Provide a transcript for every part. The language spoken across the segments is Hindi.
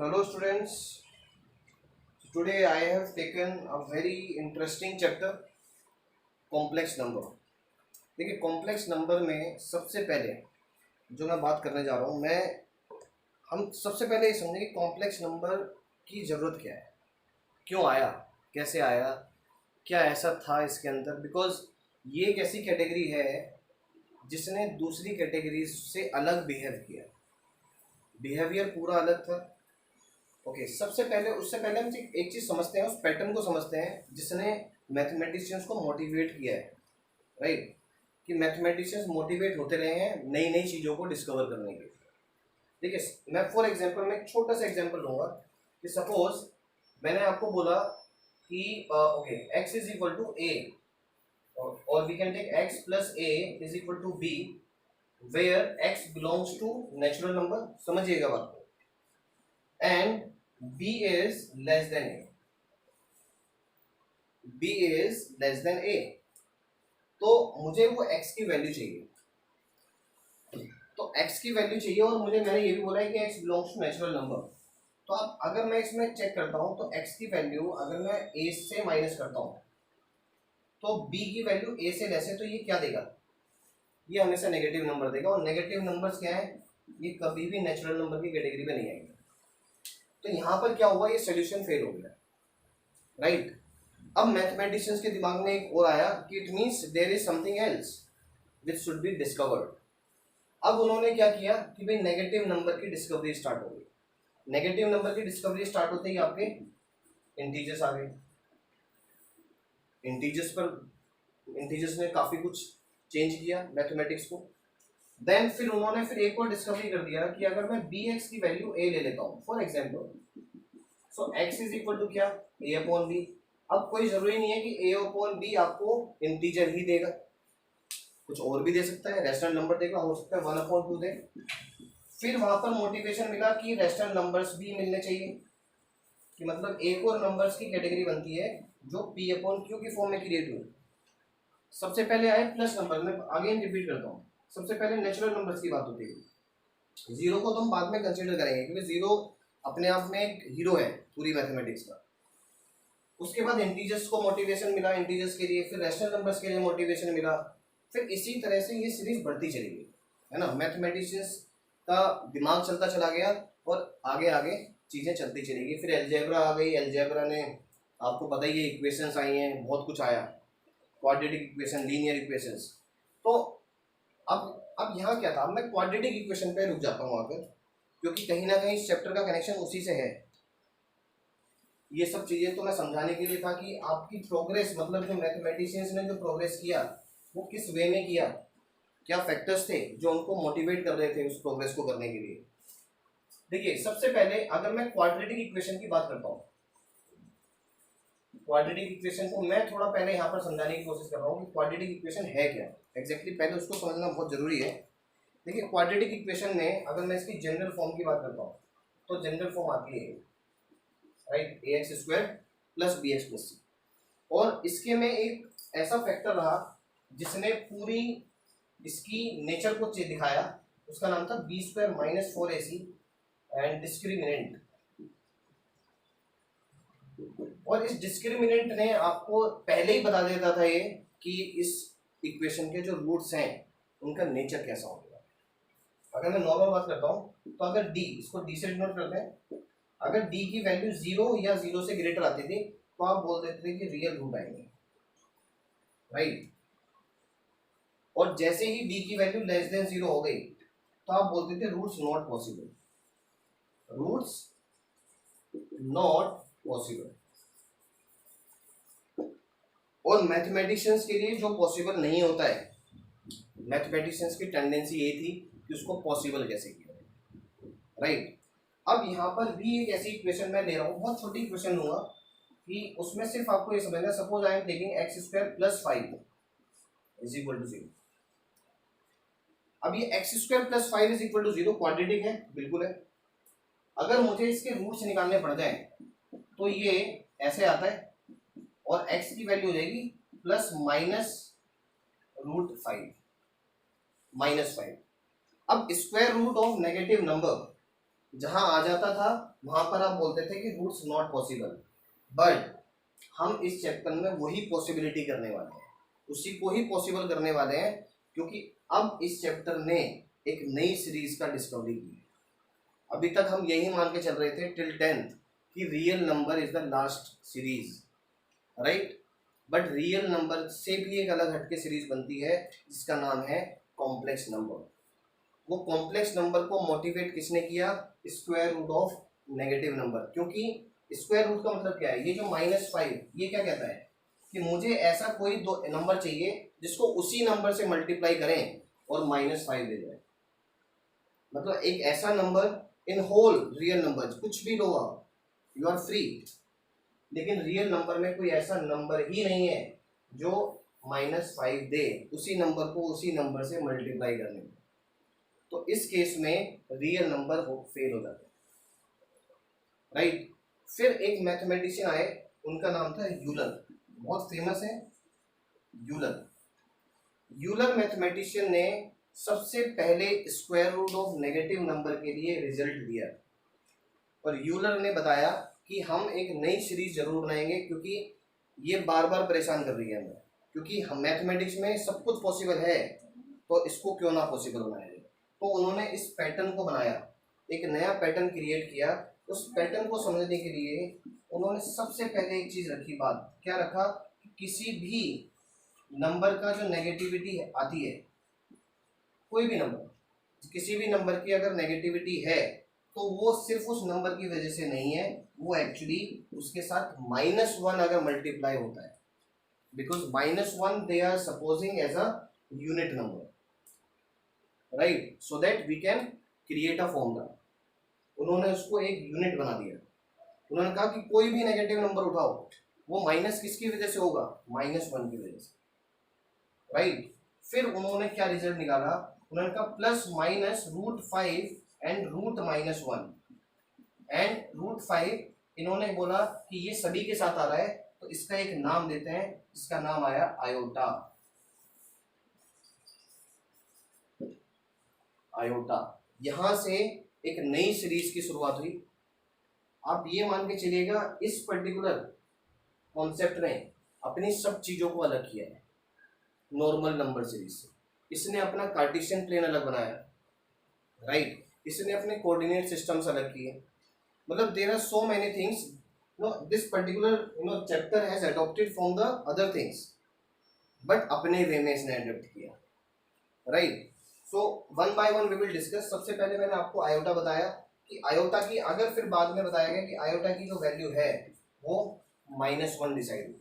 So hello students, today I have taken a very interesting chapter complex number. देखिए कॉम्प्लेक्स नंबर में सबसे पहले जो मैं बात करने जा रहा हूँ हम सबसे पहले ये समझें कि कॉम्प्लेक्स नंबर की ज़रूरत क्या है, क्यों आया, कैसे आया, क्या ऐसा था इसके अंदर। बिकॉज ये एक ऐसी कैटेगरी है जिसने दूसरी कैटेगरी से अलग बिहेव किया, बिहेवियर पूरा अलग था। ओके सबसे पहले उससे पहले हम एक चीज़ समझते हैं, उस पैटर्न को समझते हैं जिसने मैथमेटिशियंस को मोटिवेट किया है, राइट। कि मैथमेटिशियंस मोटिवेट होते रहे हैं नई नई चीज़ों को डिस्कवर करने के लिए। देखिए मैं फॉर एग्जांपल में एक छोटा सा एग्जांपल लूँगा कि सपोज मैंने आपको बोला कि okay x is equal to A और we can take x plus A is equal to B where x belongs to natural number, समझिएगा बात को, and b is less than a, b is less than a। तो मुझे वो x की वैल्यू चाहिए, तो x की वैल्यू चाहिए और मैंने ये भी बोला है कि x belongs to natural number. तो अब अगर मैं इसमें चेक करता हूँ तो x की वैल्यू अगर मैं a से माइनस करता हूँ तो b की वैल्यू a से लेस है, तो ये क्या देगा, ये हमेशा नेगेटिव नंबर देगा। और नेगेटिव नंबर्स क्या है, ये कभी भी नेचुरल नंबर की कैटेगरी में नहीं आएंगे। तो यहाँ पर क्या हुआ, ये सोल्यूशन फेल हो गया, राइट। अब मैथमेटिशियंस के दिमाग में एक और आया कि it means there is something else which should be discovered. अब उन्होंने क्या किया कि भाई नेगेटिव नंबर की डिस्कवरी स्टार्ट हो गई। नेगेटिव नंबर की डिस्कवरी स्टार्ट होते ही आपके इंटीजर्स आ गए। इंटीजर्स ने काफ़ी कुछ चेंज किया मैथमेटिक्स को। देन फिर उन्होंने एक और डिस्कवरी कर दिया कि अगर मैं बी एक्स की वैल्यू ए ले लेता हूँ for example, so x is equal to क्या, ए अपॉन बी। अब कोई जरूरी नहीं है कि ए अपॉन बी आपको इंटीजर ही देगा, कुछ और भी दे सकता है, रैशनल नंबर देगा, हो सकता है 1/2 दे। फिर वहां पर मोटिवेशन मिला कि रैशनल नंबर्स भी मिलने चाहिए, कि मतलब एक और नंबर्स की कैटेगरी बनती है जो पी अपॉन क्यू की फॉर्म में क्रिएट हुई। सबसे पहले आए प्लस नंबर, मैं अगेन रिपीट करता हूँ, सबसे पहले नेचुरल नंबर्स की बात होती है। जीरो को तो हम बाद में कंसीडर करेंगे क्योंकि जीरो अपने आप में एक हीरो है पूरी मैथमेटिक्स का। उसके बाद इंटीजर्स को मोटिवेशन मिला इंटीजर्स के लिए, फिर रैशनल नंबर्स के लिए मोटिवेशन मिला, फिर इसी तरह से ये सीरीज बढ़ती चली गई, है ना। मैथमेटिशियंस का दिमाग चलता चला गया और आगे आगे चीज़ें चलती चली गई। फिर एलजेब्रा आ गई, एलजेब्रा ने आपको पता ही है इक्वेशंस आई हैं, बहुत कुछ आया, क्वाड्रेटिक इक्वेशन, लीनियर इक्वेशंस। तो अब यहाँ क्या था, मैं क्वाड्रेटिक इक्वेशन पे रुक जाता हूँ आकर, क्योंकि कहीं ना कहीं इस चैप्टर का कनेक्शन उसी से है। ये सब चीज़ें तो मैं समझाने के लिए था कि आपकी प्रोग्रेस, मतलब जो मैथमेटिशियंस ने जो प्रोग्रेस किया वो किस वे में किया, क्या फैक्टर्स थे जो उनको मोटिवेट कर रहे थे उस प्रोग्रेस को करने के लिए। देखिए सबसे पहले अगर मैं क्वाड्रेटिक इक्वेशन की बात करता हूँ, क्वाड्रेटिक इक्वेशन को मैं थोड़ा पहले यहाँ पर समझाने की कोशिश कर रहा हूँ कि क्वाड्रेटिक इक्वेशन है क्या एग्जैक्टली, पहले उसको समझना बहुत जरूरी है। देखिए क्वाड्रेटिक इक्वेशन में अगर मैं इसकी जनरल फॉर्म की बात करता हूँ तो जनरल फॉर्म आती है, right, A x square plus B x plus C. और इसके में एक ऐसा फैक्टर रहा जिसने पूरी इसकी नेचर को दिखाया, उसका नाम था b square minus 4ac and discriminant. और इस डिस्क्रिमिनेंट ने आपको पहले ही बता देता था ये कि इस इक्वेशन के जो रूट्स हैं उनका नेचर कैसा होगा। अगर मैं नॉर्मल बात करता हूँ तो अगर डी, इसको डी से डिनोट करते हैं, अगर डी की वैल्यू 0 या 0 से ग्रेटर आती थी तो आप बोल देते थे कि रियल रूट आएंगे, राइट। और जैसे ही डी की वैल्यू लेस देन 0 हो गई तो आप बोलते थे roots not possible, roots not possible. और मैथमेटिशियंस के लिए जो पॉसिबल नहीं होता है, मैथमेटिशियंस की टेंडेंसी ये थी कि उसको पॉसिबल कैसे किया, राइट। अब यहाँ पर भी एक ऐसी इक्वेशन मैं ले रहा हूँ, बहुत छोटी इक्वेशन लूंगा कि उसमें सिर्फ आपको ये समझना, suppose I am taking x square plus 5 is equal to 0। अब ये x square plus 5 is equal to 0 quadratic है, बिल्कुल है। अगर मुझे इसके रूट्स निकालने पड़ जाए तो ये ऐसे आता है और x की वैल्यू हो जाएगी प्लस माइनस रूट 5 माइनस 5। अब square root of negative number जहां आ जाता था वहां पर आप बोलते थे कि रूट्स नॉट पॉसिबल, बट हम इस चैप्टर में वही पॉसिबिलिटी करने वाले हैं, उसी को ही पॉसिबल करने वाले हैं, क्योंकि अब इस चैप्टर ने एक नई सीरीज का डिस्कवरी की है। अभी तक हम यही मान के चल रहे थे टिल 10th कि real number is the last series, right, but real number से भी एक अलग हटके सीरीज बनती है जिसका नाम है कॉम्प्लेक्स नंबर। वो कॉम्प्लेक्स नंबर को मोटिवेट किसने किया? Square root of negative number, क्योंकि स्क्वायर रूट का मतलब क्या है? ये जो -5 ये क्या कहता है कि मुझे ऐसा कोई दो नंबर चाहिए जिसको उसी नंबर से मल्टीप्लाई करें और -5 दे जाए। मतलब एक ऐसा number in whole real number, कुछ भी लो आप, यू आर फ्री, लेकिन रियल नंबर में कोई ऐसा नंबर ही नहीं है जो -5 दे उसी नंबर को उसी नंबर से मल्टीप्लाई करने में। तो इस केस में रियल नंबर फेल हो जाता है, राइट। फिर एक मैथमेटिशियन आए, उनका नाम था यूलर, बहुत फेमस है यूलर। यूलर मैथमेटिशियन ने सबसे पहले square root of negative number के लिए रिजल्ट दिया, और यूलर ने बताया कि हम एक नई सीरीज जरूर बनाएंगे क्योंकि ये बार बार परेशान कर रही है हमें, क्योंकि हम मैथमेटिक्स में सब कुछ पॉसिबल है तो इसको क्यों ना पॉसिबल बनाया जाए। तो उन्होंने इस पैटर्न को बनाया, एक नया पैटर्न क्रिएट किया। उस पैटर्न को समझने के लिए उन्होंने सबसे पहले एक चीज रखी, बात क्या रखा, किसी भी नंबर का जो नेगेटिविटी आती है, कोई भी नंबर, किसी भी नंबर की अगर नेगेटिविटी है तो वो सिर्फ उस नंबर की वजह से नहीं है, वो एक्चुअली उसके साथ -1 अगर मल्टीप्लाई होता है, because -1 they are supposing as a unit number, right, so that we can create a formula. उन्होंने उसको एक यूनिट बना दिया। उन्होंने कहा कि कोई भी नेगेटिव नंबर उठाओ, वो माइनस किसकी वजह से होगा? -1 की वजह से, राइट। फिर उन्होंने क्या रिजल्ट निकाला? उन्होंने कहा +/√5 एंड √-1 एंड √5। इन्होंने बोला कि ये सभी के साथ आ रहा है तो इसका एक नाम देते हैं, इसका नाम आया आयोटा। आयोटा, यहां से एक नई सीरीज की शुरुआत हुई। आप ये मान के चलिएगा इस पर्टिकुलर कॉन्सेप्ट ने अपनी सब चीजों को अलग किया है नॉर्मल नंबर सीरीज से। इसने अपना कार्टेशियन प्लेन अलग बनाया, राइट, इसने अपने कोऑर्डिनेट सिस्टम्स अलग किए। मतलब there are so many things this particular chapter has adopted from the other things, but अपने वे में इसने अडॉप्ट किया, right. So one by one we will discuss. सबसे पहले मैंने आपको आयोटा बताया कि आयोटा की, अगर फिर बाद में बताया गया कि आयोटा की जो वैल्यू है वो -1 डिसाइड हुई,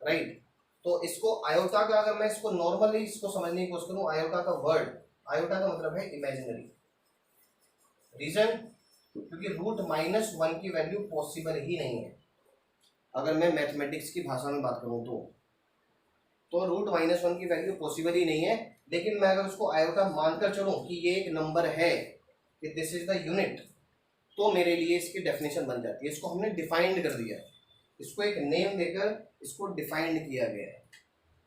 राइट। तो इसको आयोटा का, अगर मैं इसको नॉर्मली इसको समझने की कोशिश करूं, आयोटा का वर्ड, आयोटा का मतलब है इमेजिनरी। रीजन, क्योंकि √-1 की वैल्यू पॉसिबल ही नहीं है। अगर मैं मैथमेटिक्स की भाषा में बात करूं तो √-1 की वैल्यू पॉसिबल ही नहीं है। लेकिन मैं अगर उसको आयोटा मानकर चलूं कि ये एक नंबर है, कि दिस इज द यूनिट, तो मेरे लिए इसकी डेफिनेशन बन जाती है। इसको हमने डिफाइंड कर दिया, इसको एक नेम देकर इसको डिफाइंड किया गया है,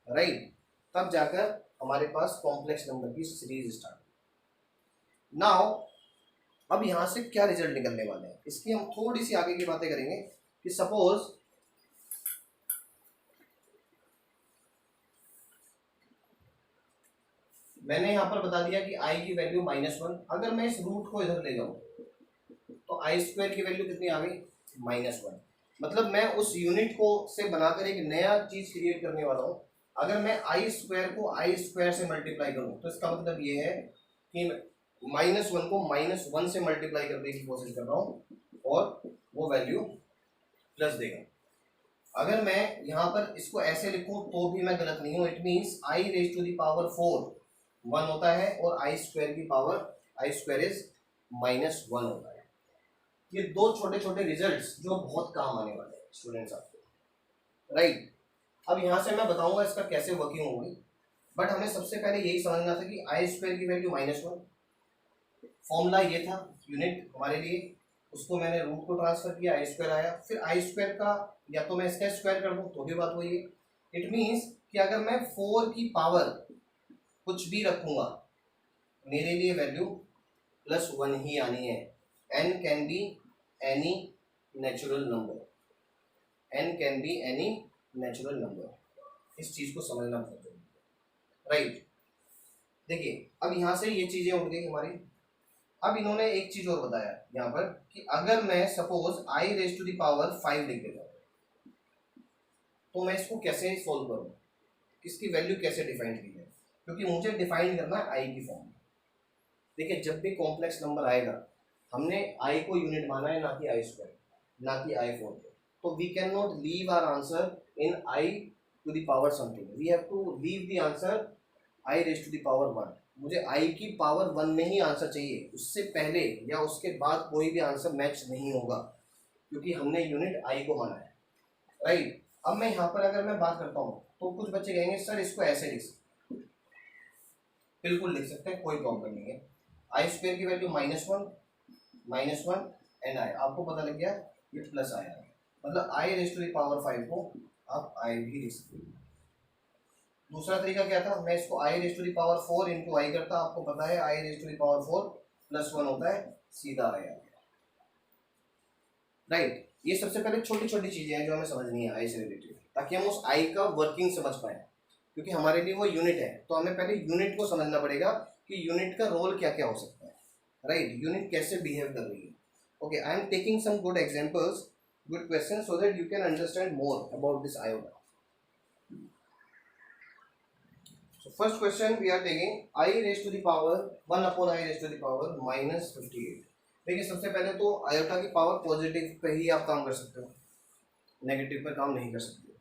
राइट। तब जाकर हमारे पास कॉम्प्लेक्स नंबर की सीरीज स्टार्ट। नाउ अब यहां से क्या रिजल्ट निकलने वाले हैं, इसकी हम थोड़ी सी आगे की बातें करेंगे कि सपोज मैंने यहां पर बता दिया कि i की वैल्यू -1। अगर मैं इस रूट को इधर ले जाऊं तो i² की वैल्यू कितनी आ गई? -1। मतलब मैं उस यूनिट को से बनाकर एक नया चीज क्रिएट करने वाला हूं। अगर मैं i² को i² से मल्टीप्लाई करूं तो इसका मतलब ये है कि -1 को -1 से मल्टीप्लाई करने की कोशिश कर रहा हूं और वो वैल्यू प्लस देगा। अगर मैं यहाँ पर इसको ऐसे लिखूं तो भी मैं गलत नहीं हूं। इट मीन्स i⁴ 1 होता है और i² की पावर i² इज -1 होता है। ये दो छोटे छोटे रिजल्ट्स जो बहुत काम आने वाले हैं स्टूडेंट्स आपको, राइट। अब यहाँ से मैं बताऊंगा इसका कैसे वर्किंग होगी, बट हमें सबसे पहले यही समझना था कि i² की वैल्यू -1, फॉर्मूला ये था यूनिट हमारे लिए, उसको मैंने रूट को ट्रांसफर किया, i² आया। फिर i² का या तो मैं इसका स्क्वायर कर दूं तो भी बात वही है। इट मीन्स कि अगर मैं 4 की पावर कुछ भी रखूंगा मेरे लिए वैल्यू प्लस वन ही आनी है। N can be any natural number, n can be any natural number, इस चीज को समझना बहुत जरूरी है, राइट। देखिए अब यहाँ से ये चीजें उठ गई हमारी। अब इन्होंने एक चीज और बताया यहाँ पर कि अगर मैं suppose I raise to the power 5 लिख देता हूँ तो मैं इसको कैसे सोल्व करूँ, इसकी वैल्यू कैसे डिफाइन की जाए, क्योंकि मुझे डिफाइन करना है आई की फॉर्म में। देखिए जब भी कॉम्प्लेक्स नंबर आएगा हमने आई को यूनिट माना है, ना कि आई स्क्वायर, ना कि आई फोर, तो we can not leave our answer in i to the power something, we have to leave the answer i raise to the power 1। मुझे आई की पावर 1 में ही आंसर चाहिए, उससे पहले या उसके बाद कोई भी आंसर मैच नहीं होगा, क्योंकि हमने यूनिट आई को माना है, राइट। अब मैं यहाँ पर अगर मैं बात करता हूँ तो कुछ बच्चे कहेंगे सर इसको ऐसे लिख सकते, बिल्कुल लिख सकते हैं, कोई प्रॉब्लम नहीं है। आई स्क्वायर की वैल्यू -1 एंड आई, आपको पता लग गया ये प्लस आया, मतलब आई रेज टू द पावर 5 को आप आई भी लिख सकते हैं। दूसरा तरीका क्या था, मैं इसको i raise to the power 4 into i करता, आपको पता है i raise to the power 4 plus 1 होता है, सीधा आया, राइट। ये सबसे पहले छोटी छोटी चीजें हैं जो हमें समझनी है आई से रिलेटेड, ताकि हम उस आई का वर्किंग समझ पाए, क्योंकि हमारे लिए वो यूनिट है, तो हमें पहले यूनिट को समझना पड़ेगा कि यूनिट का रोल क्या क्या हो सकता है, राइट, यूनिट कैसे बिहेव कर रही है। Okay, I am taking some good examples, good question, so that you can understand more about this iota. So first question we are taking I raised to the power 1 upon I raised to the power -58। देखिए सबसे पहले तो आयोटा की पावर पॉजिटिव पे ही आप काम कर सकते हो, नेगेटिव पर काम नहीं कर सकते,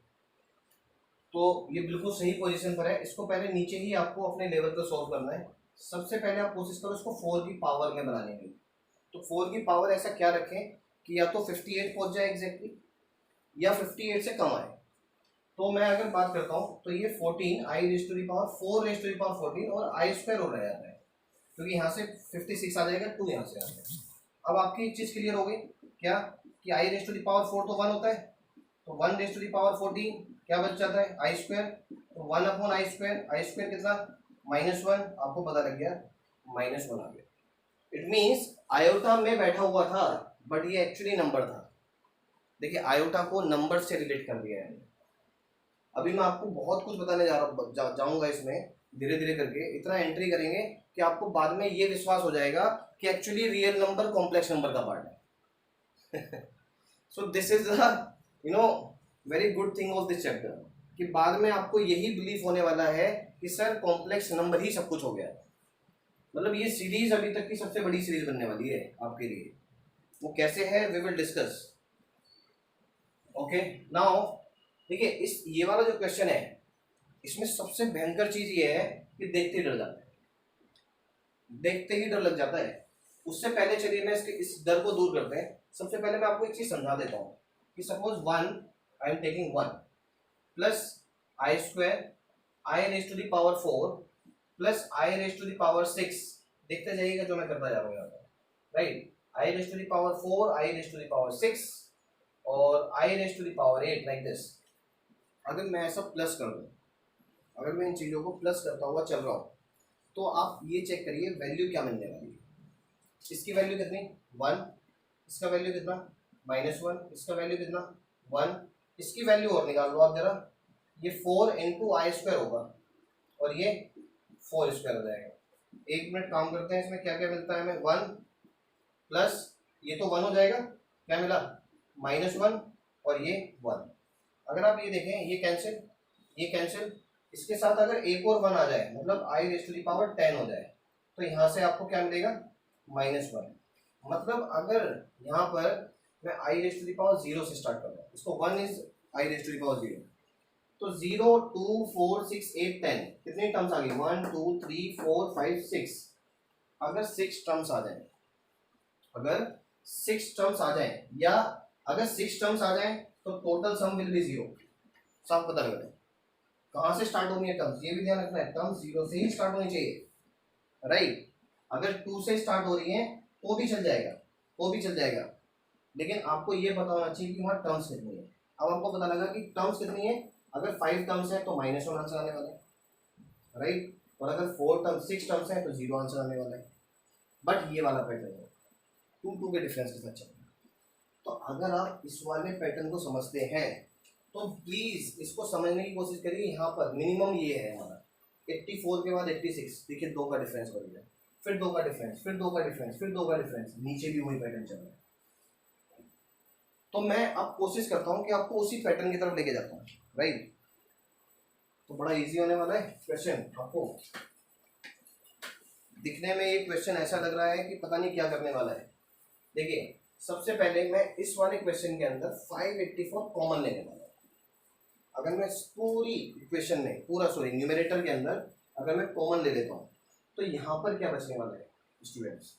तो ये बिल्कुल सही पोजीशन पर है। इसको पहले नीचे ही आपको अपने लेवल पर सॉल्व करना है। सबसे पहले आप कोशिश करो इसको 4 की पावर में बनाने की, तो 4 की पावर ऐसा क्या रखें कि या तो 58 पहुंच जाए एग्जैक्टली, या 58 से कम आए। तो मैं अगर बात करता हूँ तो ये 14 i raise to the power 4 raise to the power 14 और आई स्क्वायर हो रहा है, क्योंकि यहाँ से 56 आ जाएगा, 2 यहाँ से आ जाएगा। अब आपकी चीज़ क्लियर हो गई क्या, कि आई रेज टू द पावर 4 तो 1 होता है, तो 1 रेज टू द पावर 14 क्या बच जाता है, आई स्क्वायर, तो 1 अपॉन आई स्क्वायर कितना, -1, आपको पता लग गया, -1 आ गया। इट मीन्स आयोटा में बैठा हुआ था बट ये एक्चुअली नंबर था। देखिए आयोटा को नंबर से रिलेट कर दिया है। अभी मैं आपको बहुत कुछ बताने जाऊंगा इसमें, धीरे धीरे करके इतना एंट्री करेंगे कि आपको बाद में ये विश्वास हो जाएगा कि actually real number complex number का पार्ट है। So this is very good thing of this chapter, कि बाद में आपको यही बिलीफ होने वाला है कि सर कॉम्प्लेक्स नंबर ही सब कुछ हो गया। मतलब ये सीरीज अभी तक की सबसे बड़ी सीरीज बनने वाली है आपके लिए, वो कैसे है we will discuss. Okay now देखिए इस ये वाला जो क्वेश्चन है इसमें सबसे भयंकर चीज ये है कि देखते ही डर जाता है, देखते ही डर लग जाता है। उससे पहले चलिए मैं इस डर को दूर करते हैं। सबसे पहले मैं आपको एक चीज समझा देता हूँ कि suppose 1 I am taking 1 plus i square i raise to the power 4 plus i raise to the power 6, देखते जाइएगा जो मैं करता जा रहा हूँ यहाँ पर, right. I raise to the power 4 i raise to the power 6 और i raise to the power 8 like this. अगर मैं ऐसा प्लस कर दूँ, अगर मैं इन चीज़ों को प्लस करता हुआ चल रहा हूँ, तो आप ये चेक करिए वैल्यू क्या मिलने वाली है। इसकी वैल्यू कितनी 1, इसका वैल्यू कितना -1, इसका वैल्यू कितना 1, इसकी वैल्यू और निकाल लो आप जरा, ये 4 इंटू आई स्क्वायर होगा और ये 4 स्क्वायर हो जाएगा। 1 मिनट काम करते हैं, इसमें क्या क्या मिलता है हमें, 1 प्लस ये तो 1 हो जाएगा, क्या मिला -1 और ये 1। अगर आप ये देखें ये कैंसिल, इसके साथ अगर एक और 1 आ जाए मतलब आई रेज टू द पावर 10 हो जाए, तो यहाँ से आपको क्या मिलेगा -1। मतलब अगर यहाँ पर मैं i raise to the power 0 से स्टार्ट कर रहा हूँ, इसको 1 is i raise to the power 0, तो 0 2 4 6 8 10 कितनी टर्म्स आ गई 1 2 3 4 5 6। अगर 6 टर्म्स आ जाए, अगर 6 टर्म्स आ जाए या अगर 6 टर्म्स आ जाए तो टोटल सम विल बी 0। साफ पता लग रहा है कहाँ से स्टार्ट होनी है टर्म्स, ये भी ध्यान रखना है, टर्म्स 0 से ही स्टार्ट होनी चाहिए, राइट। अगर 2 से स्टार्ट हो रही है तो भी चल जाएगा, लेकिन आपको ये पता होना चाहिए कि वहाँ टर्म्स कितनी है। अब आपको पता लगा कि टर्म्स कितनी है, अगर 5 टर्म्स है तो -1 आंसर आने वाला है, राइट। और अगर 6 टर्म्स है तो 0 आंसर आने वाला है। बट ये वाला पैटर्न है, 2 2 के डिफरेंस के साथ चलेगा। तो अगर आप इस वाले पैटर्न को समझते हैं तो प्लीज इसको समझने की कोशिश करिए। यहाँ पर मिनिमम ये है हमारा 84 के बाद 86, देखिए 2 का डिफरेंस बढ़ गया, फिर 2 का डिफरेंस, फिर 2 का डिफरेंस, फिर 2 का डिफरेंस, नीचे भी वही पैटर्न चल रहा है। तो मैं अब कोशिश करता हूँ कि आपको उसी पैटर्न की तरफ लेके जाता हूँ, राइट। तो बड़ा इजी होने वाला है क्वेश्चन। आपको दिखने में ये क्वेश्चन ऐसा लग रहा है कि पता नहीं क्या करने वाला है। देखिए सबसे पहले मैं इस वाले क्वेश्चन के अंदर 584 कॉमन लेने वाला हूँ। अगर मैं पूरी इक्वेशन में न्यूमरेटर के अंदर अगर मैं कॉमन ले लेता हूँ तो यहाँ पर क्या बचने वाला है स्टूडेंट्स,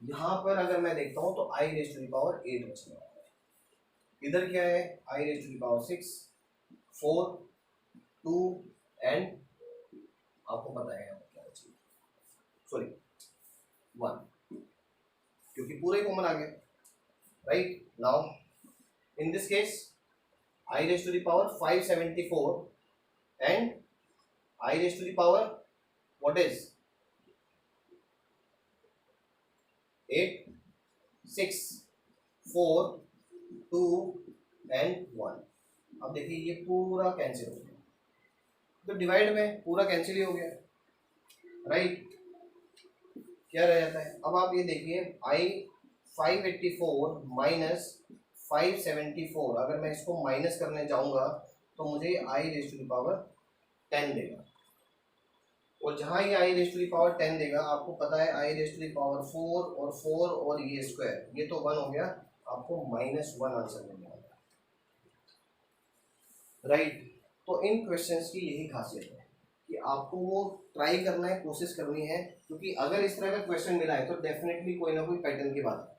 यहाँ पर अगर मैं देखता हूँ तो i raise to the power 8 बचने वाला है। इधर क्या है i raise to the power 6, 4, 2 and आपको पता है क्या बचेगा, सॉरी 1, क्योंकि पूरे कॉमन आ गए, right. Now in this case I raised to the power 574 and I raised to the power what is 8, 6, 4, 2 and 1। अब देखिए ये पूरा कैंसिल हो गया, तो डिवाइड में पूरा कैंसिल ही हो गया, राइट। क्या रह जाता है अब आप ये देखिए I 584 माइनस 574, अगर मैं इसको माइनस करने जाऊंगा तो मुझे i raise to the power 10 देगा, और जहां ये i raise to the power 10 देगा आपको पता है i raise to the power 4 और ये स्क्वायर, ये तो 1 हो गया, आपको -1 आंसर मिलने वाला है, राइट। तो इन क्वेश्चंस की यही खासियत है कि आपको वो ट्राई करना है, कोशिश करनी है, क्योंकि अगर इस तरह का क्वेश्चन मिला है तो डेफिनेटली कोई ना कोई पैटर्न की बात है,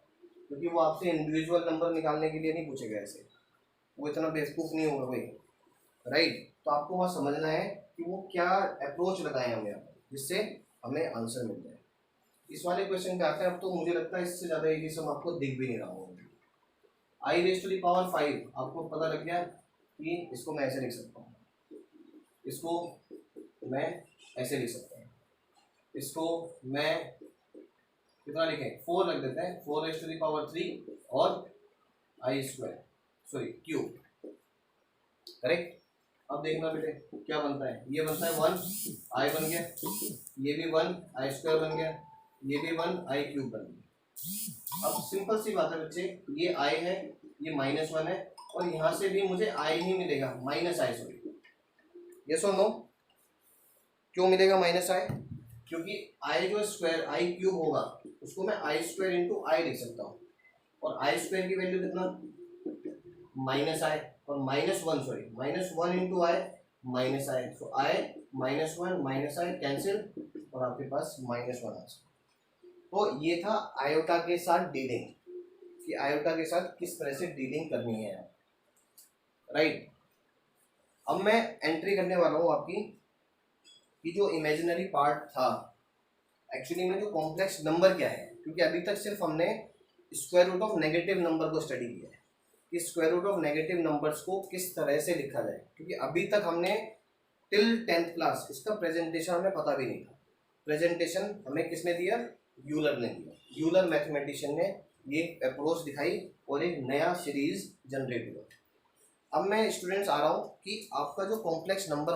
क्योंकि वो आपसे इंडिविजुअल नंबर निकालने के लिए नहीं पूछेगा ऐसे, वो इतना बेवकूफ़ नहीं होगा कोई, राइट। तो आपको वहाँ समझना है कि वो क्या अप्रोच लगाए हमें यहाँ पर जिससे हमें आंसर मिल जाए। इस वाले क्वेश्चन पे आते हैं। अब तो मुझे लगता है इससे ज़्यादा इजी सम आपको दिख भी नहीं रहा होगा। i raise to the power 5 आपको पता लग गया कि इसको मैं ऐसे लिख सकता हूँ, इसको मैं ऐसे लिख सकता हूँ, इसको मैं कितना लिखें 4 रख देते हैं, 4 रेज़ टू द पावर 3 और i square sorry cube, correct. अब देखना बेटे क्या बनता है, ये बनता है 1 i बन गया, ये भी 1 i स्क्वायर बन गया, ये भी 1 i क्यूब बन गया। अब सिंपल सी बात है बच्चे, ये i है, ये -1 है, और यहाँ से भी मुझे i ही मिलेगा, -i सॉरी, यस और नो। क्यों मिलेगा -i? क्योंकि i जो स्क्वायर i क्यूब होगा उसको मैं i स्क्वायर इंटू आई लिख सकता हूँ, और i स्क्वायर की वैल्यू कितना -i, और -1 इंटू आई -i, तो i -1 -i कैंसिल और आपके पास -1 आंसर। तो ये था आयोटा के साथ डीलिंग, कि आयोटा के साथ किस तरह से डीलिंग करनी है, राइट। अब मैं एंट्री करने वाला हूँ आपकी कि जो इमेजिनरी पार्ट था एक्चुअली में जो कॉम्प्लेक्स नंबर क्या है, क्योंकि अभी तक सिर्फ हमने square root of negative number को स्टडी किया है कि square root of negative numbers को किस तरह से लिखा जाए, क्योंकि अभी तक हमने टिल 10th क्लास इसका प्रेजेंटेशन हमें पता भी नहीं था। प्रेजेंटेशन हमें किसने दिया, यूलर ने दिया, यूलर मैथमेटिशियन ने ये अप्रोच दिखाई और एक नया सीरीज जनरेट हुआ। अब मैं स्टूडेंट्स आ रहा हूँ कि आपका जो कॉम्प्लेक्स नंबर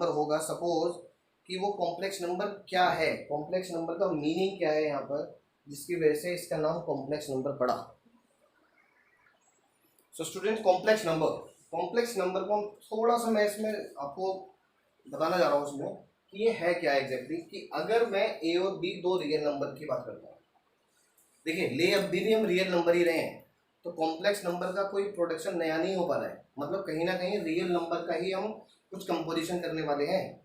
होगा, सपोज कि वो कॉम्प्लेक्स नंबर क्या है, कॉम्प्लेक्स नंबर का मीनिंग क्या है यहाँ पर, जिसकी वजह से इसका नाम कॉम्प्लेक्स नंबर पड़ा। सो स्टूडेंट कॉम्प्लेक्स नंबर को थोड़ा सा मैं इसमें आपको बताना जा रहा हूँ उसमें कि ये है क्या एग्जैक्टली। कि अगर मैं ए और बी दो रियल नंबर की बात करता हूँ, देखिए ले अब भी हम रियल नंबर ही रहे हैं, तो कॉम्प्लेक्स नंबर का कोई प्रोडक्शन नया नहीं हो पा रहा है, मतलब कहीं ना कहीं रियल नंबर का ही हम कुछ कंपोजिशन करने वाले हैं।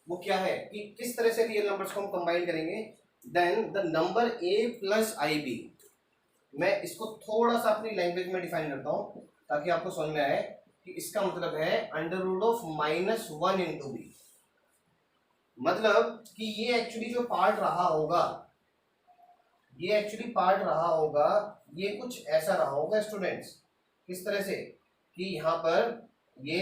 वो क्या है कि किस तरह से रियल नंबर्स को हम कंबाइन करेंगे, then the number a plus i b, मैं इसको थोड़ा सा अपनी लैंग्वेज में डिफाइन करता हूँ ताकि आपको समझ में आए कि इसका मतलब है √(-1) इंटू बी, मतलब कि ये एक्चुअली जो पार्ट रहा होगा, ये कुछ ऐसा रहा होगा स्टूडेंट्स, किस तरह से कि यहाँ पर ये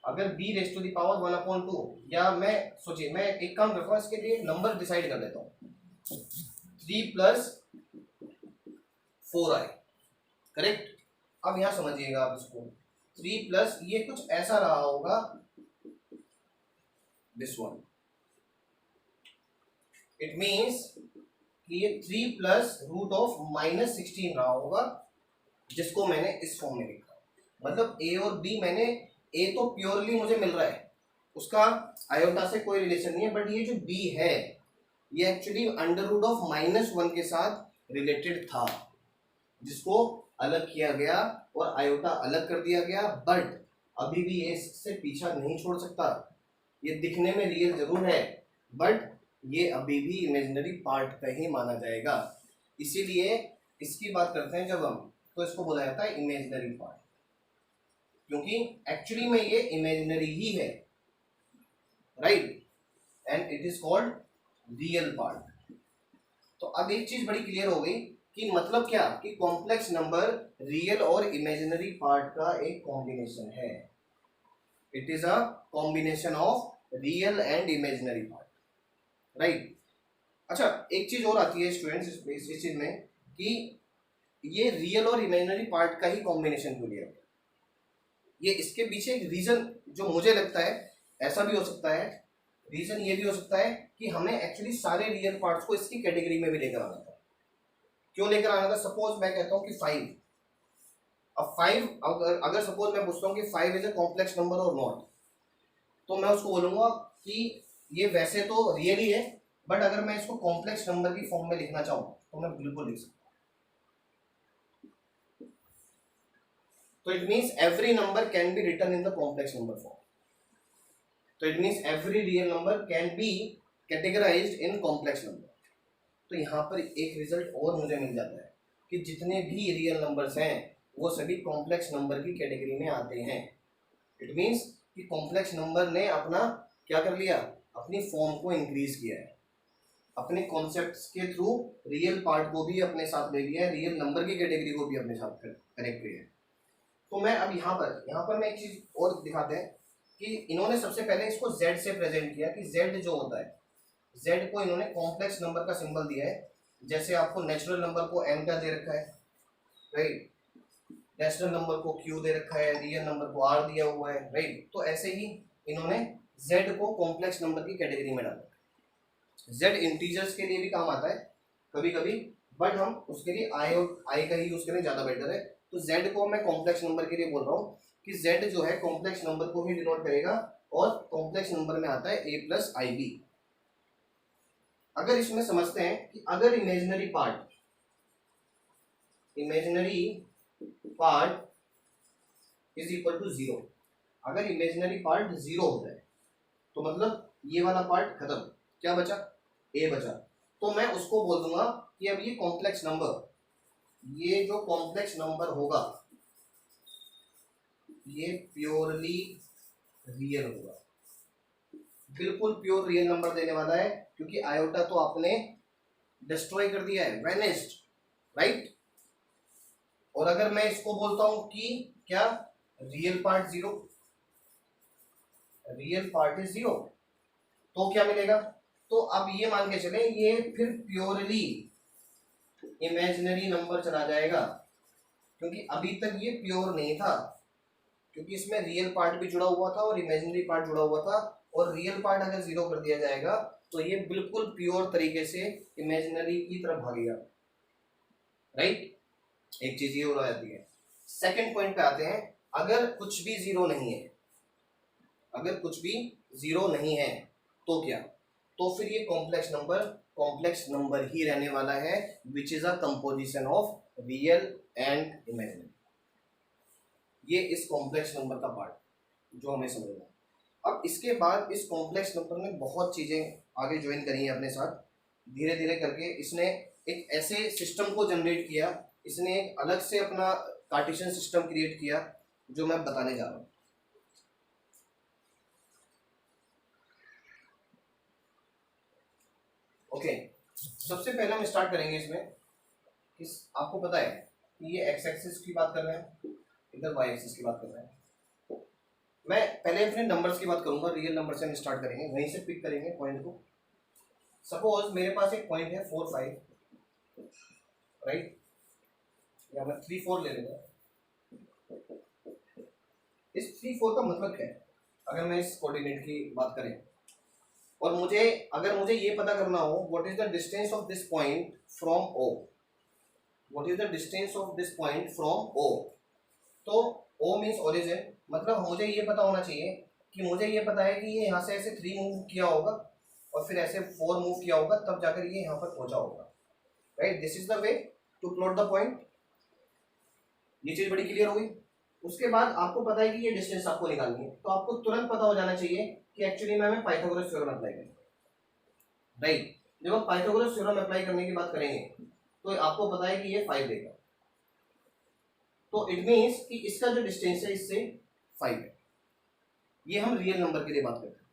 अगर b raise to the power 1/2, या मैं सोचिए मैं एक काम करता हूँ, इसके लिए नंबर डिसाइड कर देता हूँ, 3 + 4i, करेक्ट। अब यहां समझिएगा आप इसको, 3 प्लस ये कुछ ऐसा रहा होगा, दिस वन, इट मीन्स कि ये 3 प्लस रूट ऑफ -16 रहा होगा, जिसको मैंने इस फॉर्म में लिखा। मतलब ए और बी, मैंने ए तो प्योरली मुझे मिल रहा है, उसका आयोटा से कोई रिलेशन नहीं है, बट ये जो बी है ये एक्चुअली √(-1) के साथ रिलेटेड था, जिसको अलग किया गया और आयोटा अलग कर दिया गया, बट अभी भी ये इससे पीछा नहीं छोड़ सकता। ये दिखने में रियल जरूर है, बट ये अभी भी इमेजिनरी पार्ट का ही माना जाएगा। इसीलिए इसकी बात करते हैं जब हम, तो इसको बोला जाता है इमेजिनरी पार्ट, क्योंकि एक्चुअली में ये इमेजिनरी ही है, right, and it is called real part. तो अब एक चीज बड़ी क्लियर हो गई कि मतलब क्या, कि कॉम्प्लेक्स नंबर रियल और इमेजिनरी पार्ट का एक कॉम्बिनेशन है। It is a combination of real and imaginary part, right. अच्छा, एक चीज और आती है स्टूडेंट्स इस चीज में, कि ये रियल और इमेजिनरी पार्ट का ही कॉम्बिनेशन क्यों लिया, ये इसके पीछे एक रीजन जो मुझे लगता है, ऐसा भी हो सकता है, रीजन ये भी हो सकता है कि हमें एक्चुअली सारे रियल पार्ट्स को इसकी कैटेगरी में भी लेकर आना था। क्यों लेकर आना था? सपोज मैं कहता हूँ कि 5, अब 5 अगर सपोज मैं पूछता हूँ कि 5 इज अ कॉम्प्लेक्स नंबर और नॉट, तो मैं उसको बोलूंगा कि ये वैसे तो रियल ही है, बट अगर मैं इसको कॉम्प्लेक्स नंबर की फॉर्म में लिखना चाहूँ तो मैं बिल्कुल लिख सकता हूँ। तो it means every number can be written in the complex number form. तो it means every real number can be categorised in complex number. तो यहाँ पर एक रिजल्ट और मुझे मिल जाता है कि जितने भी रियल नंबर्स हैं वो सभी कॉम्प्लेक्स नंबर की कैटेगरी में आते हैं। इट मीन्स कि कॉम्प्लेक्स नंबर ने अपना क्या कर लिया, अपनी फॉर्म को इंक्रीज किया है, अपने कॉन्सेप्ट्स के थ्रू रियल पार्ट को भी अपने साथ ले लिया है, रियल नंबर की कैटेगरी को भी अपने साथ कनेक्ट किया है। तो मैं अब यहाँ पर मैं एक चीज और दिखाते हैं कि इन्होंने सबसे पहले इसको z से प्रेजेंट किया, कि z जो होता है, z को इन्होंने कॉम्प्लेक्स नंबर का सिंबल दिया है। जैसे आपको नेचुरल नंबर को m का दे रखा है, राइट, नेचुरल नंबर को q दे रखा है, रियल नंबर को r दिया हुआ है, राइट। तो ऐसे ही इन्होंने z को कॉम्प्लेक्स नंबर की कैटेगरी में डाला। z इंटीजर्स के लिए भी काम आता है कभी कभी, बट हम उसके लिए i का ही यूज करें, ज्यादा बेटर है। तो z को मैं कॉम्प्लेक्स नंबर के लिए बोल रहा हूँ कि z जो है कॉम्प्लेक्स नंबर को ही डिनोट करेगा, और कॉम्प्लेक्स नंबर में आता है a + ib। अगर इसमें समझते हैं कि अगर imaginary part is equal to 0, अगर इमेजिनरी पार्ट 0 हो जाए तो मतलब ये वाला पार्ट खत्म, क्या बचा, a बचा। तो मैं उसको बोल दूंगा कि अब ये कॉम्प्लेक्स नंबर, ये जो कॉम्प्लेक्स नंबर होगा ये प्योरली रियल होगा, बिल्कुल प्योर रियल नंबर देने वाला है, क्योंकि आयोटा तो आपने डिस्ट्रॉय कर दिया है, वैनिश्ड, राइट। और अगर मैं इसको बोलता हूं कि क्या, real part 0, real part is 0, तो क्या मिलेगा? तो अब ये मान के चले ये फिर प्योरली इमेजिनरी नंबर चला जाएगा, क्योंकि अभी तक ये प्योर नहीं था, क्योंकि इसमें रियल पार्ट भी जुड़ा हुआ था और इमेजिनरी पार्ट जुड़ा हुआ था, और रियल पार्ट अगर 0 कर दिया जाएगा तो ये बिल्कुल प्योर तरीके से इमेजिनरी की तरफ भागेगा, राइट। एक चीज ये हो जाती है। सेकंड पॉइंट पे आते हैं, अगर कुछ भी 0 नहीं है, अगर कुछ भी 0 नहीं है तो क्या, तो फिर ये कॉम्प्लेक्स नंबर ही रहने वाला है, which is a composition of real and imaginary. ये इस कॉम्प्लेक्स नंबर का पार्ट जो हमें समझना है। अब इसके बाद इस कॉम्प्लेक्स नंबर ने बहुत चीजें आगे ज्वाइन करी है अपने साथ, धीरे धीरे करके इसने एक ऐसे सिस्टम को जनरेट किया, इसने एक अलग से अपना कार्टेशियन सिस्टम क्रिएट किया, जो मैं बताने जा रहा हूँ। ओके, सबसे पहले हम स्टार्ट करेंगे इसमें, आपको पता है कि ये एक्स एक्सिस की बात कर रहे हैं, इधर वाई एक्सिस की बात कर रहे हैं, मैं पहले अपने नंबर्स की बात करूंगा, रियल नंबर से हम स्टार्ट करेंगे, वहीं से पिक करेंगे पॉइंट को। सपोज मेरे पास एक पॉइंट है 4 5, राइट, या मैं 3 4 ले लूंगा। इस 3 4 का मतलब क्या है अगर मैं इस कोऑर्डिनेट की बात करें, और मुझे अगर मुझे ये पता करना हो what is the distance of this point from O, what is the distance of this point from O, तो ओ मीन्स ओरिजिन, मतलब मुझे ये पता होना चाहिए कि मुझे ये पता है कि ये यहाँ से ऐसे 3 मूव किया होगा और फिर ऐसे 4 मूव किया होगा, तब जाकर ये यहाँ पर पहुंचा होगा, right. This is the way to plot the point. ये चीज बड़ी क्लियर हो गई। उसके बाद आपको पता है कि ये डिस्टेंस आपको निकालनी है, तो आपको तुरंत पता हो जाना चाहिए कि एक्चुअली में हमें पाइथागोरस थ्योरम अप्लाई करें, राइट। जब हम पाइथागोरस थ्योरम अप्लाई करने की बात करेंगे तो आपको पता है कि ये 5 देगा, तो इट मीन्स कि इसका जो डिस्टेंस है इससे 5 है। ये हम रियल नंबर के लिए बात करते हैं।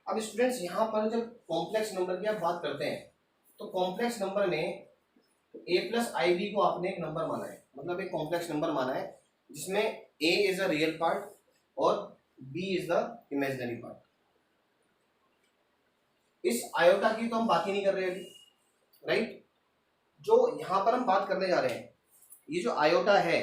अब स्टूडेंट्स यहाँ पर जब कॉम्प्लेक्स नंबर की आप बात करते हैं तो कॉम्प्लेक्स नंबर में a प्लस आई बी को आपने एक नंबर माना है, मतलब एक कॉम्प्लेक्स नंबर माना है जिसमें a is a real part और b is the imaginary part. इस आयोटा की तो हम बात ही नहीं कर रहे अभी, राइट। जो यहाँ पर हम बात करने जा रहे हैं, ये जो आयोटा है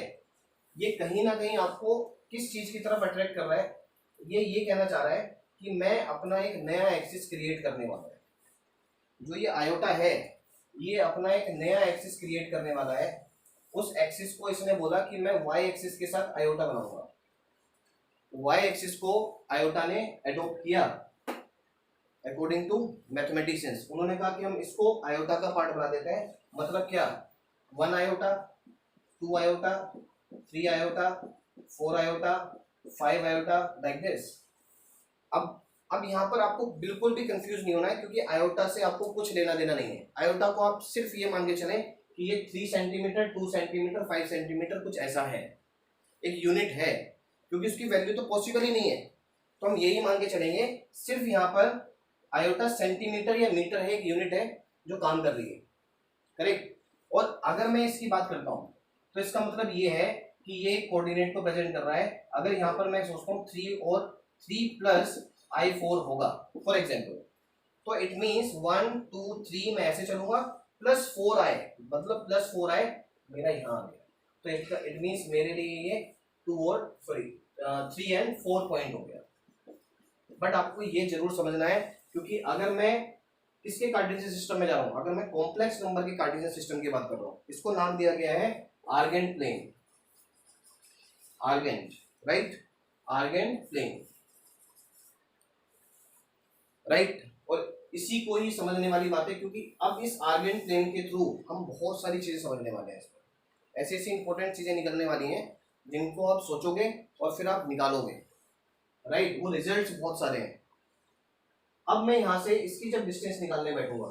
ये कहीं ना कहीं आपको किस चीज की तरफ अट्रैक्ट कर रहा है, ये कहना चाह रहा है कि मैं अपना एक नया एक्सिस क्रिएट करने वाला है। जो ये आयोटा है ये अपना एक नया एक्सिस क्रिएट करने वाला है। उस एक्सिस को इसने बोला कि मैं वाई एक्सिस के साथ आयोटा बनाऊंगा। वाई एक्सिस को आयोटा ने एडॉप्ट किया अकॉर्डिंग टू मैथमेटिशियंस। उन्होंने कहा कि हम इसको आयोटा का पार्ट बना देते हैं, मतलब क्या 1 iota, 2 iota, 3 iota, 4 iota, 5 iota, like this. अब यहाँ पर आपको बिल्कुल भी कंफ्यूज नहीं होना है क्योंकि आयोटा से आपको कुछ लेना देना नहीं है। आयोटा को आप सिर्फ ये मान के चलें कि ये 3 सेंटीमीटर, 2 सेंटीमीटर, 5 सेंटीमीटर कुछ ऐसा है, एक यूनिट है, क्योंकि उसकी वैल्यू तो पॉसिबल ही नहीं है, तो हम यही मान के चलेंगे सिर्फ यहाँ पर आयोटा सेंटीमीटर या मीटर है, एक यूनिट है जो काम कर रही है, करेक्ट। और अगर मैं इसकी बात करता हूँ तो इसका मतलब ये है कि ये कोऑर्डिनेट को प्रेजेंट कर रहा है। अगर यहाँ पर मैं सोचता हूँ 3 और 3 प्लस I4 होगा फॉर एग्जाम्पल, तो इट मीन्स 1 2 3 मैं ऐसे चलूंगा, प्लस 4i, मतलब प्लस 4i मेरा यहाँ आ गया, तो इट मीन्स मेरे लिए ये 2 और 3 एंड 4 पॉइंट हो गया। बट आपको ये जरूर समझना है क्योंकि अगर मैं किसके कार्टेशियन सिस्टम में जा रहा हूँ, अगर मैं कॉम्प्लेक्स नंबर के कार्टेशियन सिस्टम की बात कर रहा हूँ, इसको नाम दिया गया है Argand plane, Argand, right, Argand plane, right. और इसी को ही समझने वाली बात है क्योंकि अब इस आर्गेंट प्लेन के थ्रू हम बहुत सारी चीजें समझने वाले हैं। इसमें ऐसी ऐसी इंपॉर्टेंट चीजें निकलने वाली हैं जिनको आप सोचोगे और फिर आप निकालोगे, राइट, वो रिजल्ट्स बहुत सारे हैं। अब मैं यहां से इसकी जब डिस्टेंस निकालने बैठूंगा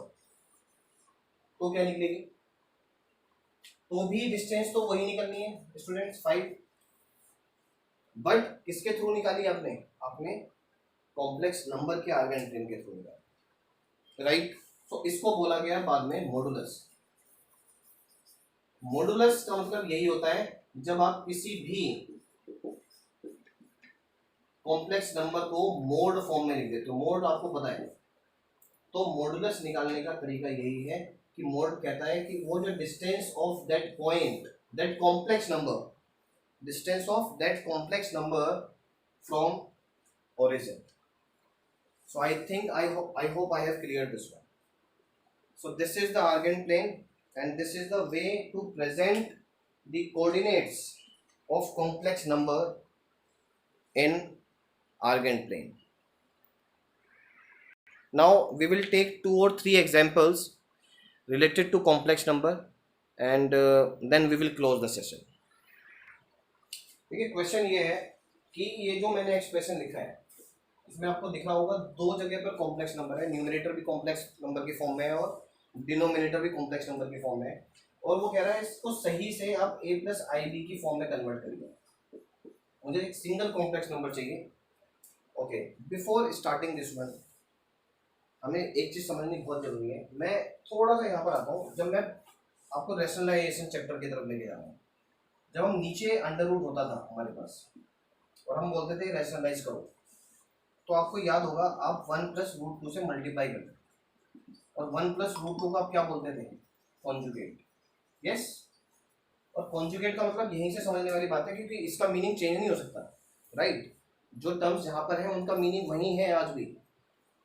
तो क्या निकलेगी, तो भी डिस्टेंस तो वही निकलनी है स्टूडेंट्स 5, बट किसके थ्रू निकाली आपने, अपने कॉम्प्लेक्स नंबर के आर्गेंट प्लेन के थ्रू निकाली, राइट। तो इसको बोला गया बाद में मॉडुलस। मॉडुलस का मतलब यही होता है जब आप किसी भी कॉम्प्लेक्स नंबर को मोड फॉर्म में लिख देते हो, मोड आपको पता है, तो मॉडुलस निकालने का तरीका यही है कि मोड कहता है कि वो जो distance of that point, that complex number, distance of that complex number from origin. So I think I hope I have cleared this one. So this is the Argand plane and this is the way to present the coordinates of complex number in Argand plane. Now we will take 2 or 3 examples related to complex number and then we will close the session. देखिए क्वेश्चन ये है कि ये जो मैंने एक्सप्रेशन लिखा है इसमें आपको दिख रहा होगा 2 जगह पर कॉम्प्लेक्स नंबर है, न्यूमरेटर भी कॉम्प्लेक्स नंबर की फॉर्म में है और डिनोमिनेटर भी कॉम्प्लेक्स नंबर की फॉर्म में है, और वो कह रहा है इसको सही से आप a प्लस आई बी की फॉर्म में कन्वर्ट करिए। मुझे एक सिंगल कॉम्प्लेक्स नंबर चाहिए। Okay, before starting this one हमें एक चीज़ समझनी बहुत जरूरी है। मैं थोड़ा सा यहाँ पर आता हूँ, जब मैं आपको रैशनलाइजेशन चैप्टर की तरफ लेके जा रहा हूँ, जब हम नीचे अंडर रूट होता था हमारे पास, और हम बोलते थे रैशनलाइज करो, तो आपको याद होगा आप 1+√2 से मल्टीप्लाई करते थे, और 1+√2 को आप क्या बोलते थे, कॉन्जुगेट। यस, और कॉन्जुगेट का मतलब यहीं से समझने वाली बात है, क्योंकि इसका मीनिंग चेंज नहीं हो सकता, राइट। जो टर्म्स यहाँ पर है उनका मीनिंग वही है आज भी।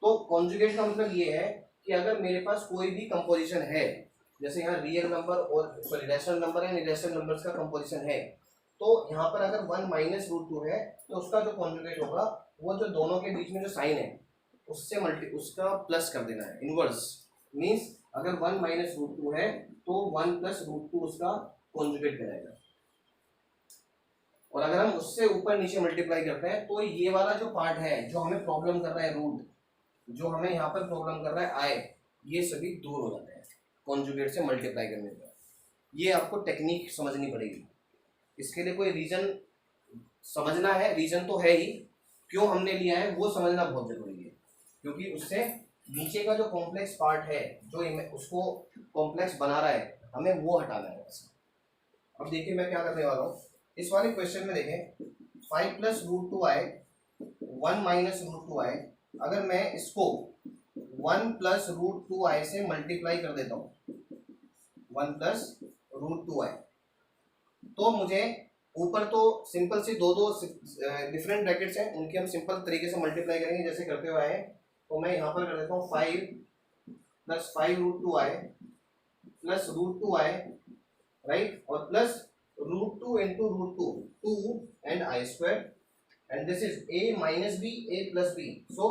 तो कॉन्जुगेट का मतलब ये है कि अगर मेरे पास कोई भी कंपोजिशन है, जैसे यहाँ रियल नंबर और sorry rational number and irrational numbers का कंपोजिशन है, तो यहाँ पर अगर 1-√2 है तो उसका जो कॉन्जुगेट होगा वो जो दोनों के बीच में जो साइन है उससे उसका प्लस कर देना है, इनवर्स। मीन्स अगर 1-√2 है तो 1+√2 उसका कॉन्जुगेट कराएगा, और अगर हम उससे ऊपर नीचे मल्टीप्लाई करते हैं तो ये वाला जो पार्ट है जो हमें प्रॉब्लम कर रहा है, रूट जो हमें यहाँ पर प्रॉब्लम कर रहा है आए, ये सभी दूर हो जाते हैं कॉन्जुगेट से मल्टीप्लाई करने पर। ये आपको टेक्निक समझनी पड़ेगी, इसके लिए कोई रीजन समझना है, रीजन तो है ही, क्यों हमने लिया है वो समझना बहुत जरूरी है, क्योंकि उससे नीचे का जो कॉम्प्लेक्स पार्ट है जो उसको कॉम्प्लेक्स बना रहा है हमें वो हटाना है। अब देखिए मैं क्या करने वाला हूँ, इस वाले क्वेश्चन में देखें 5+√2i 1-√2i, अगर मैं इसको 1+√2i से मल्टीप्लाई कर देता हूँ 1+√2i, तो मुझे ऊपर तो सिंपल सी दो डिफरेंट ब्रैकेट्स हैं, उनकी हम सिंपल तरीके से मल्टीप्लाई करेंगे जैसे करते हुए आए। तो मैं यहाँ पर कर देता हूँ 5+5√2i +√2i, राइट, और +√2 into √2 2 and i square, and this is a minus b a plus b, so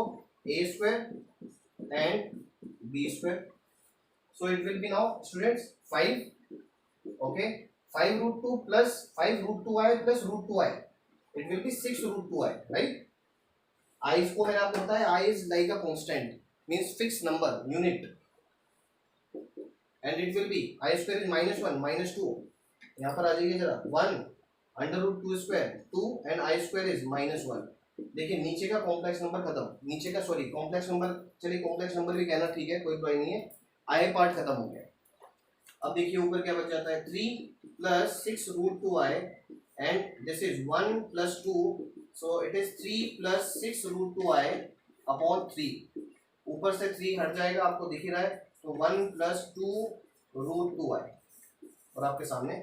a square and b square. So it will be now students 5, okay, 5√2 plus 5√2i plus √2i, it will be 6√2i, right. I को मैंने आपको बताया I is like a constant, means fixed number, unit, and it will be I square is -1 -2, यहाँ पर आ जाइए जरा 1 √2 square 2 and I square is -1। देखिए नीचे का कॉम्प्लेक्स नंबर खत्म, नीचे का सॉरी कॉम्प्लेक्स नंबर, चलिए कॉम्प्लेक्स नंबर भी कहना ठीक है, कोई प्रॉब्लम नहीं है, I पार्ट खत्म हो गया। अब देखिए ऊपर क्या बच जाता है 3 + 6√2i and this is 1 + 2, so it is 3 + 6√2i upon 3, ऊपर से 3 हट जाएगा, आपको दिख ही रहा है, तो 1 + 2√2i, और आपके सामने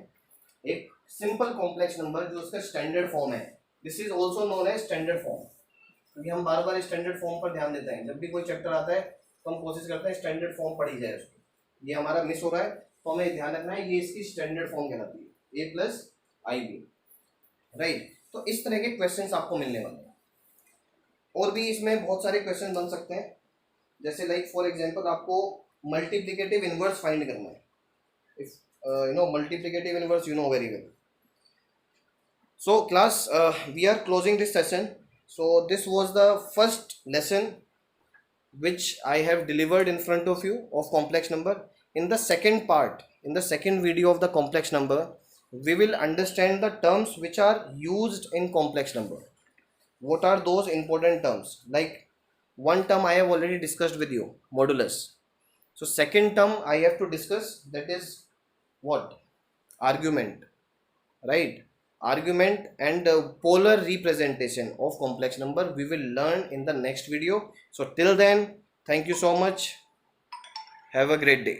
एक सिंपल कॉम्प्लेक्स नंबर जो उसका स्टैंडर्ड फॉर्म है। This is also known as standard form, क्योंकि हम बार बार स्टैंडर्ड फॉर्म पर ध्यान देते हैं, जब भी कोई चैप्टर आता है तो हम कोशिश करते हैं स्टैंडर्ड फॉर्म पढ़ी जाए उसको, ये हमारा मिस हो रहा है, तो हमें ध्यान रखना है ये इसकी स्टैंडर्ड फॉर्म कहलाती है a + ib, राइट। तो इस तरह के क्वेश्चंस आपको मिलने वाले हैं, और भी इसमें बहुत सारे क्वेश्चन बन सकते हैं, जैसे लाइक फॉर एग्जांपल आपको मल्टीप्लिकेटिव इनवर्स फाइंड करना है, if you know multiplicative inverse you know very well. So class, we are closing this session. So this was the first lesson which I have delivered in front of you of complex number. In the second part, in the second video of the complex number, we will understand the terms which are used in complex number. What are those important terms? Like one term I have already discussed with you, modulus. So second term I have to discuss, that is what? Argument, right? Argument and polar representation of complex number we will learn in the next video. So till then, thank you so much, have a great day.